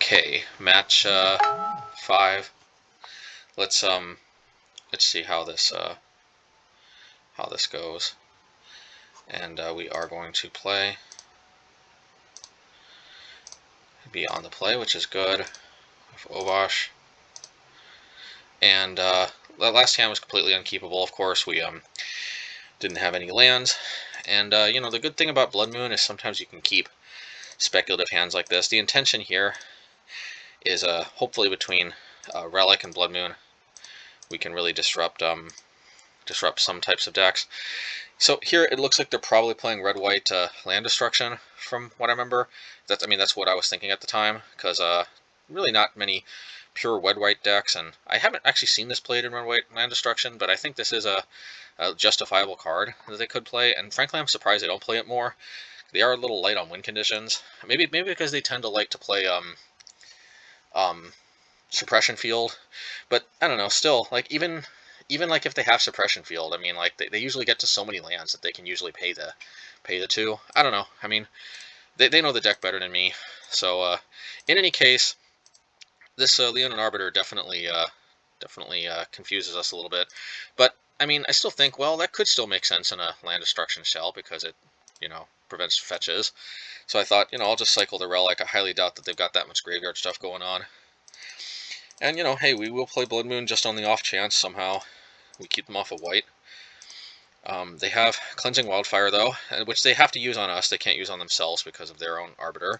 Okay, match 5. Let's see how this goes. And we are going to be on the play, which is good, with Obosh. And that last hand was completely unkeepable. Of course, we didn't have any lands. And you know, the good thing about Blood Moon is sometimes you can keep speculative hands like this. The intention here is hopefully between Relic and Blood Moon, we can really disrupt some types of decks. So here it looks like they're probably playing red-white land destruction, from what I remember. That's what I was thinking at the time, because really not many pure red-white decks, and I haven't actually seen this played in red-white land destruction, but I think this is a justifiable card that they could play, and frankly I'm surprised they don't play it more. They are a little light on win conditions. Maybe because they tend to like to play suppression field, but I don't know. Still, like even like if they have suppression field, I mean, like they usually get to so many lands that they can usually pay the 2. I don't know. I mean, they know the deck better than me. So in any case, this Leonin Arbiter definitely confuses us a little bit. But I mean, I still think, well, that could still make sense in a land destruction shell because it, you know, prevents fetches. So I thought, you know, I'll just cycle the Relic. I highly doubt that they've got that much graveyard stuff going on. And, you know, hey, we will play Blood Moon just on the off chance somehow we keep them off of white. They have Cleansing Wildfire, though, which they have to use on us. They can't use on themselves because of their own Arbiter.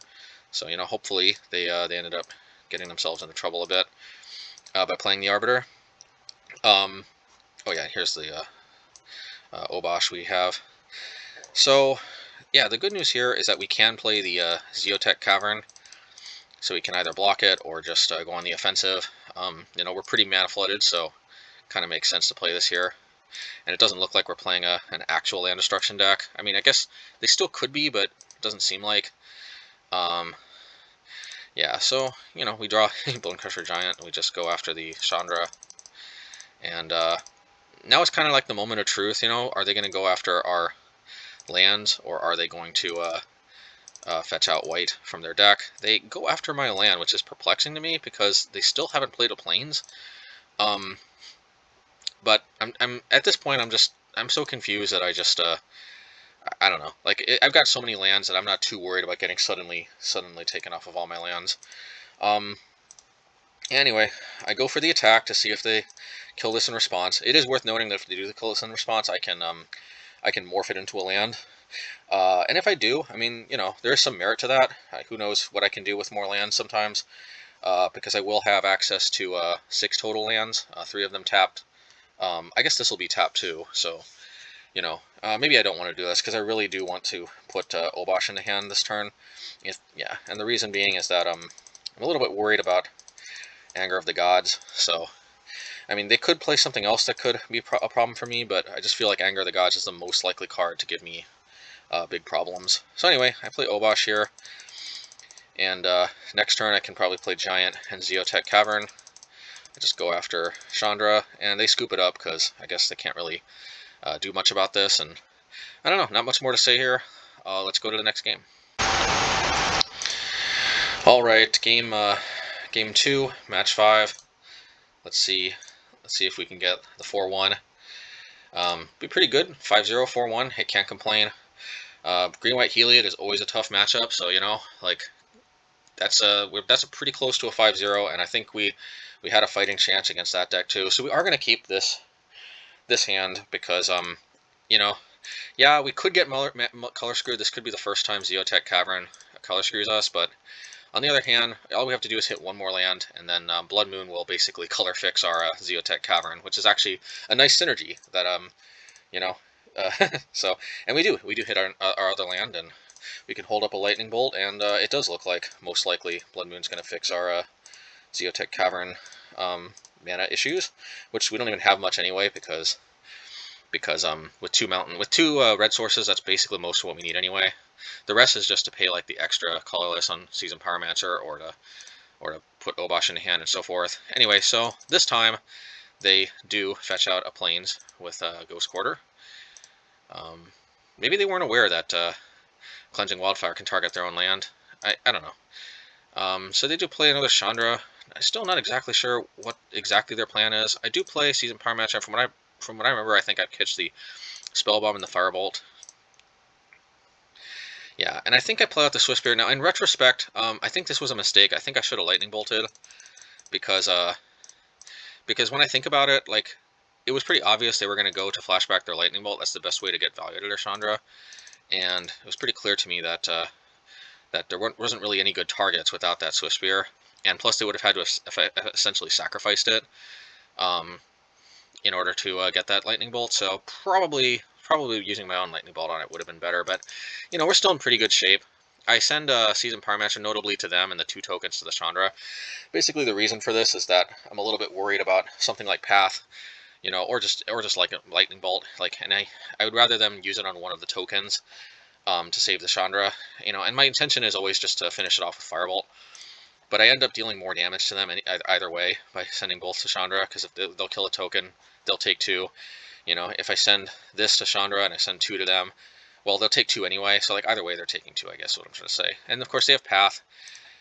So, you know, hopefully they ended up getting themselves into trouble a bit by playing the Arbiter. Oh yeah, here's the Obosh we have. So, yeah, the good news here is that we can play the Zoetic Cavern. So we can either block it or just go on the offensive. You know, we're pretty mana flooded, so kind of makes sense to play this here. And it doesn't look like we're playing an actual land destruction deck. I mean, I guess they still could be, but it doesn't seem like. Yeah, so, you know, we draw Bonecrusher Giant, and we just go after the Chandra. And now it's kind of like the moment of truth, you know. Are they going to go after our lands, or are they going to fetch out white from their deck? They go after my land, which is perplexing to me because they still haven't played a Plains. But I'm at this point I'm so confused that I don't know. Like I've got so many lands that I'm not too worried about getting suddenly taken off of all my lands. Anyway, I go for the attack to see if they kill this in response. It is worth noting that if they do kill this in response, I can morph it into a land. And if I do, I mean, you know, there is some merit to that. Who knows what I can do with more lands sometimes, because I will have access to 6 total lands, 3 of them tapped. I guess this will be tapped too, so, you know, maybe I don't want to do this, because I really do want to put Obosh into hand this turn. Yeah, and the reason being is that I'm a little bit worried about Anger of the Gods, so, I mean, they could play something else that could be a problem for me, but I just feel like Anger of the Gods is the most likely card to give me big problems. So anyway, I play Obosh here, and next turn I can probably play Giant and Zoetic Cavern. I just go after Chandra, and they scoop it up because I guess they can't really do much about this, and I don't know, not much more to say here. Let's go to the next game. Alright, game 2, match 5. Let's see if we can get the 4-1. Be pretty good, 5-0, 4-1, hey, can't complain. Green-White Heliod is always a tough matchup, so, you know, like, that's pretty close to a 5-0, and I think we had a fighting chance against that deck too. So we are going to keep this hand because, you know, yeah, we could get color screwed. This could be the first time Zoetic Cavern color screws us, but on the other hand, all we have to do is hit one more land, and then Blood Moon will basically color fix our Zoetic Cavern, which is actually a nice synergy that, you know, so, and we do hit our other land, and we can hold up a Lightning Bolt, and it does look like, most likely, Blood Moon's going to fix our Zoetic Cavern mana issues, which we don't even have much anyway, because with two red sources, that's basically most of what we need anyway. The rest is just to pay like the extra colorless on Seasoned Pyromancer, or to put Obosh in hand and so forth. Anyway, so this time they do fetch out a Plains with Ghost Quarter. Maybe they weren't aware that Cleansing Wildfire can target their own land. I don't know. So they do play another Chandra. I'm still not exactly sure what exactly their plan is. I do play Seasoned Pyromancer, and from what I remember, I think I've pitched the Spellbomb and the Firebolt. Yeah, and I think I play out the Swiftspear. Now, in retrospect, I think this was a mistake. I think I should have Lightning Bolted, because when I think about it, like, it was pretty obvious they were going to go to flashback their Lightning Bolt. That's the best way to get value to their Chandra, and it was pretty clear to me that that there wasn't really any good targets without that Swiftspear, and plus they would have had to have essentially sacrificed it in order to get that Lightning Bolt. So probably using my own Lightning Bolt on it would have been better, but we're still in pretty good shape. I send Seasoned Pyromancer notably to them and the 2 tokens to the Chandra. Basically, the reason for this is that I'm a little bit worried about something like Path, or just like a Lightning Bolt, and I would rather them use it on one of the tokens to save the Chandra, and my intention is always just to finish it off with Firebolt, but I end up dealing more damage to them either way by sending both to Chandra, because if they'll kill a token, they'll take 2. If I send this to Chandra and I send 2 to them, well, they'll take 2 anyway, so like either way they're taking 2, I guess is what I'm trying to say. And of course they have Path,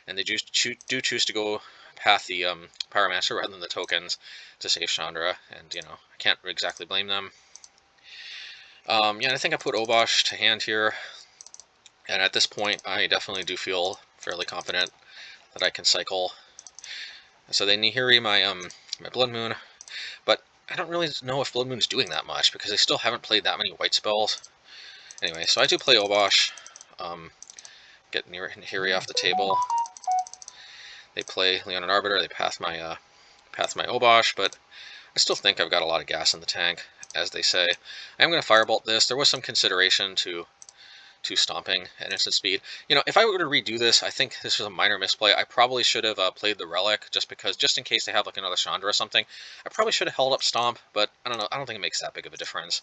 and they do choose to go Path the Pyromancer rather than the tokens to save Chandra, and I can't exactly blame them. Yeah, and I think I put Obosh to hand here, and at this point I definitely do feel fairly confident that I can cycle. So they Nihiri my my Blood Moon, but I don't really know if Blood Moon's doing that much because they still haven't played that many white spells. Anyway, so I do play Obosh, get Nihiri off the table. They play Leonin Arbiter, they path my Obosh, but I still think I've got a lot of gas in the tank, as they say. I am going to Firebolt this. There was some consideration to stomping at instant speed. If I were to redo this, I think this was a minor misplay. I probably should have played the Relic, just in case they have like another Chandra or something. I probably should have held up Stomp, but I don't know. I don't think it makes that big of a difference.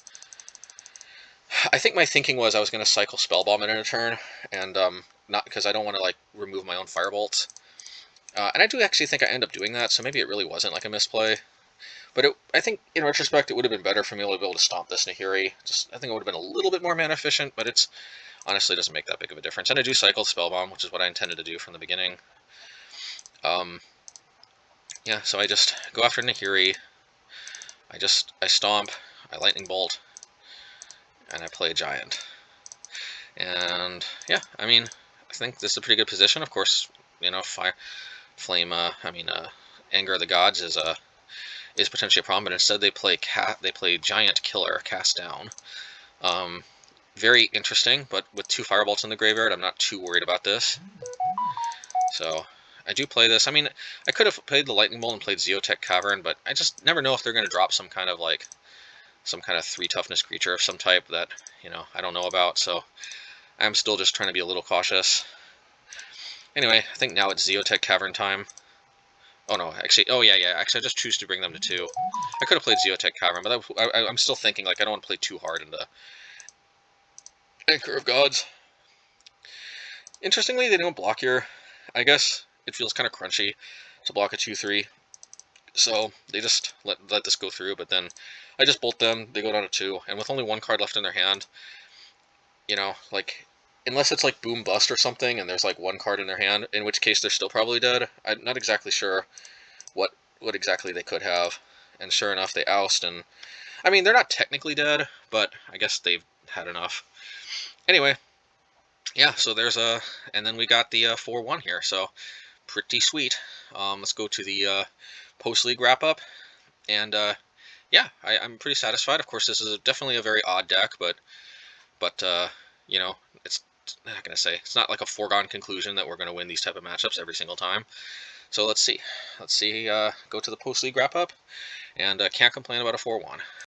I think my thinking was I was going to cycle Spellbomb in a turn, and not because I don't want to like remove my own Firebolts. And I do actually think I end up doing that, so maybe it really wasn't like a misplay. But I think, in retrospect, it would have been better for me to be able to stomp this Nihiri. I think it would have been a little bit more mana efficient, but it's honestly doesn't make that big of a difference. And I do cycle Spellbomb, which is what I intended to do from the beginning. Yeah, so I just go after Nihiri. I stomp, I Lightning Bolt, and I play Giant. And yeah, I mean, I think this is a pretty good position. Of course, Anger of the Gods is potentially a problem, but instead they play Giant Killer, Cast Down. Very interesting, but with 2 Firebolts in the graveyard, I'm not too worried about this. So I do play this. I mean, I could have played the Lightning Bolt and played Zoetic Cavern, but I just never know if they're going to drop some kind of 3 toughness creature of some type that I don't know about. So I'm still just trying to be a little cautious. Anyway, I think now it's Zoetic Cavern time. Oh no, actually, actually I just choose to bring them to 2. I could have played Zoetic Cavern, but I'm still thinking I don't want to play too hard into Anchor of Gods. Interestingly, they don't block here. I guess it feels kind of crunchy to block a 2/3, so they just let this go through. But then I just bolt them. They go down to 2, and with only 1 card left in their hand, unless it's like Boom Bust or something, and there's 1 card in their hand, in which case they're still probably dead. I'm not exactly sure what exactly they could have. And sure enough, they oust, and I mean, they're not technically dead, but I guess they've had enough. Anyway, yeah, so there's and then we got the 4-1 here, so pretty sweet. Let's go to the post-league wrap-up, and yeah, I'm pretty satisfied. Of course, this is definitely a very odd deck, but it's I'm not gonna say it's not like a foregone conclusion that we're gonna win these type of matchups every single time. So let's see, go to the post-league wrap-up, and can't complain about a 4-1.